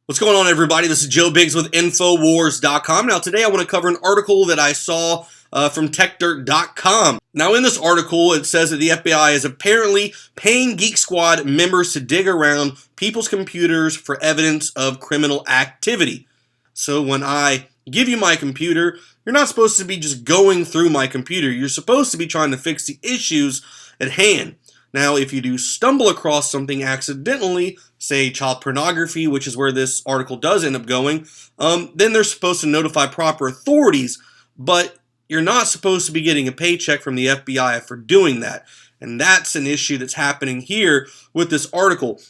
What's going on, everybody? This is Joe Biggs with Infowars.com. Now, today I want to cover an article that I saw from TechDirt.com. Now, in this article, it says that the FBI is apparently paying Geek Squad members to dig around people's computers for evidence of criminal activity. So when I give you my computer, you're not supposed to be just going through my computer. You're supposed to be trying to fix the issues at hand. Now, if you do stumble across something accidentally, say child pornography, which is where this article does end up going, then they're supposed to notify proper authorities, but you're not supposed to be getting a paycheck from the FBI for doing that. And that's an issue that's happening here with this article.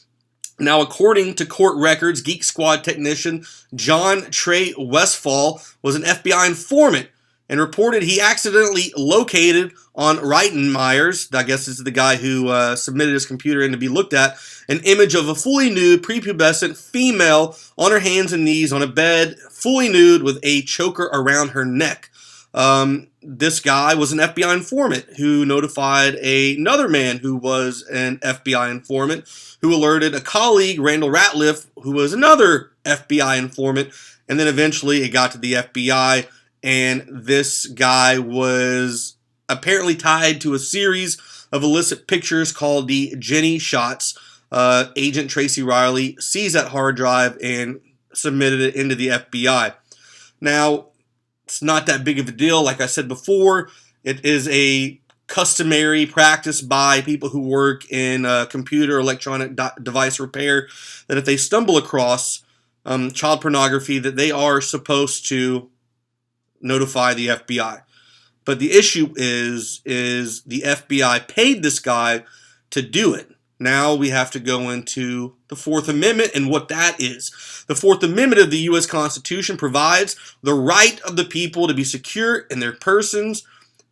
Now, according to court records, Geek Squad technician John Trey Westfall was an FBI informant and reported he accidentally located on Reitenmeyer's, I guess this is the guy who submitted his computer in to be looked at, an image of a fully nude, prepubescent female on her hands and knees on a bed, fully nude with a choker around her neck. This guy was an FBI informant who notified another man who was an FBI informant who alerted a colleague, Randall Ratliff, who was another FBI informant, and then eventually it got to the FBI. And this guy was apparently tied to a series of illicit pictures called the Jenny shots. Agent Tracy Riley seized that hard drive and submitted it into the FBI. Now, it's not that big of a deal. Like I said before, it is a customary practice by people who work in computer electronic device repair that if they stumble across child pornography, that they are supposed to notify the FBI. But the issue is the FBI paid this guy to do it. Now we have to go into the Fourth Amendment and what that is. The Fourth Amendment of the U.S. Constitution provides the right of the people to be secure in their persons,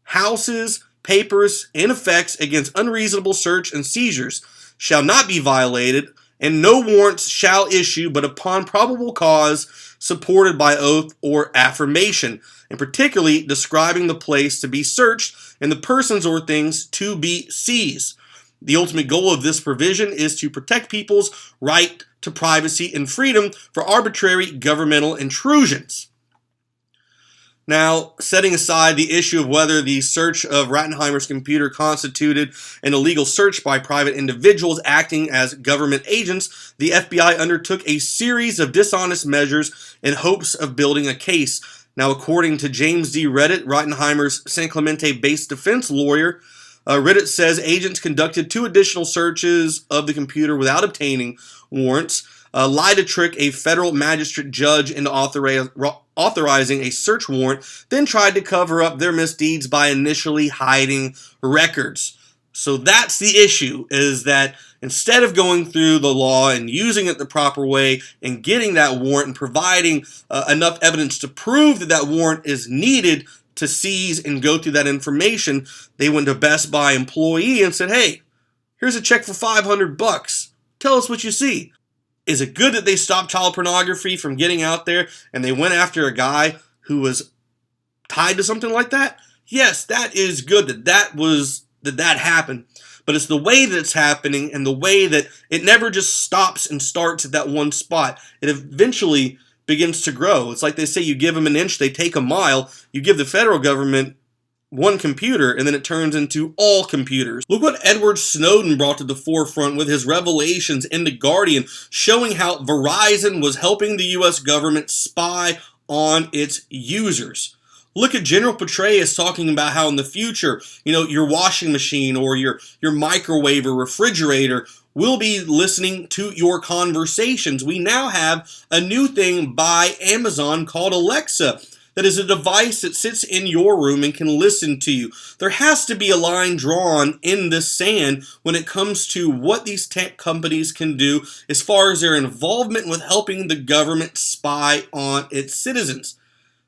houses, papers, and effects against unreasonable search and seizures shall not be violated, and no warrants shall issue but upon probable cause supported by oath or affirmation, and particularly describing the place to be searched and the persons or things to be seized. The ultimate goal of this provision is to protect people's right to privacy and freedom from arbitrary governmental intrusions. Now, setting aside the issue of whether the search of Rattenheimer's computer constituted an illegal search by private individuals acting as government agents, the FBI undertook a series of dishonest measures in hopes of building a case. Now, according to James D. Reddit, Rattenheimer's San Clemente-based defense lawyer, Reddit says agents conducted 2 additional searches of the computer without obtaining warrants, lied to trick a federal magistrate judge into authorizing a search warrant, then tried to cover up their misdeeds by initially hiding records. So that's the issue, is that instead of going through the law and using it the proper way and getting that warrant and providing enough evidence to prove that that warrant is needed to seize and go through that information, they went to Best Buy employee and said, hey, here's a check for $500. Tell us what you see. Is it good that they stopped child pornography from getting out there and they went after a guy who was tied to something like that? Yes, that is good that happened. But it's the way that it's happening and the way that it never just stops and starts at that one spot. It eventually begins to grow. It's like they say, you give them an inch, they take a mile. You give the federal government one computer, and then it turns into all computers. Look what Edward Snowden brought to the forefront with his revelations in The Guardian, showing how Verizon was helping the U.S. government spy on its users. Look at General Petraeus talking about how in the future, your washing machine or your microwave or refrigerator will be listening to your conversations. We now have a new thing by Amazon called Alexa that is a device that sits in your room and can listen to you. There has to be a line drawn in the sand when it comes to what these tech companies can do as far as their involvement with helping the government spy on its citizens.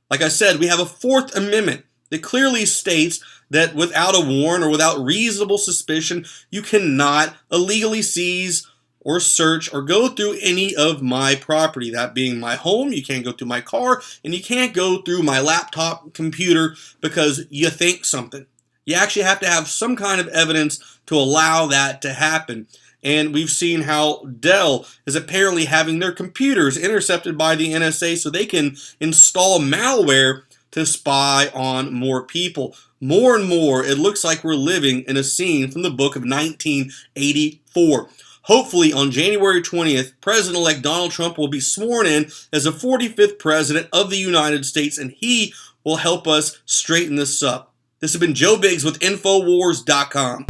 Like I said, we have a Fourth Amendment that clearly states that without a warrant or without reasonable suspicion, you cannot illegally seize or search or go through any of my property. That being my home, you can't go through my car, and you can't go through my laptop computer because you think something. You actually have to have some kind of evidence to allow that to happen. And we've seen how Dell is apparently having their computers intercepted by the NSA so they can install malware to spy on more people. More and more, it looks like we're living in a scene from the book of 1984. Hopefully, on January 20th, President-elect Donald Trump will be sworn in as the 45th President of the United States, and he will help us straighten this up. This has been Joe Biggs with Infowars.com.